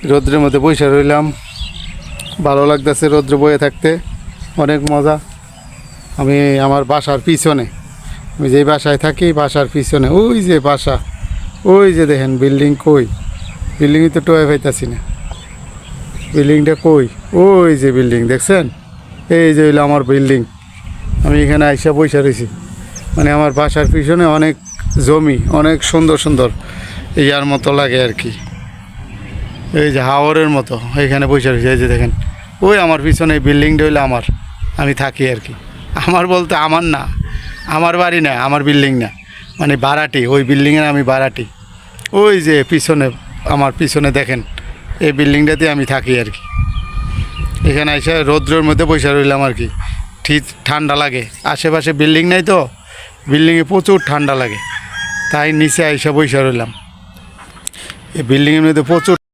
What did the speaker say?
রৌদ্রের মধ্যে বসে রইলাম, ভালো লাগতেছে রৌদ্রে বয়ে থাকতে, অনেক মজা। আমি আমার বাসার পিছনে, আমি যেই বাসায় থাকি বাসার পিছনে ওই যে বাসা, ওই যে দেখেন বিল্ডিং, কই বিল্ডিংই তো টোয়ে পাইতাছি না, বিল্ডিংটা কই, ওই যে বিল্ডিং দেখছেন, এই যে হইলো আমার বিল্ডিং। আমি এখানে আইসা বসে রয়েছি, মানে আমার বাসার পিছনে অনেক জমি, অনেক সুন্দর সুন্দর ইয়ার মতো লাগে আর কি, এই যে হাওরের মতো এখানে বসে রয়েছে। এই যে দেখেন ওই আমার পিছনে এই বিল্ডিংটা হইলো আমার, আমি থাকি আর কি। আমার বলতে আমার না, আমার বাড়ি না, আমার বিল্ডিং না, মানে ভাড়াটি, ওই বিল্ডিংয়ের আমি ভাড়াটি। ওই যে পিছনে, আমার পিছনে দেখেন এই বিল্ডিংটাতে আমি থাকি আর কি। এখানে এসে রৌদ্রের মধ্যে বসে রইলাম আর কি, ঠিক ঠান্ডা লাগে, আশেপাশে বিল্ডিং নাই তো, বিল্ডিংয়ে প্রচুর ঠান্ডা লাগে, তাই নিচে এসে বসে রইলাম। এই বিল্ডিংয়ের মধ্যে প্রচুর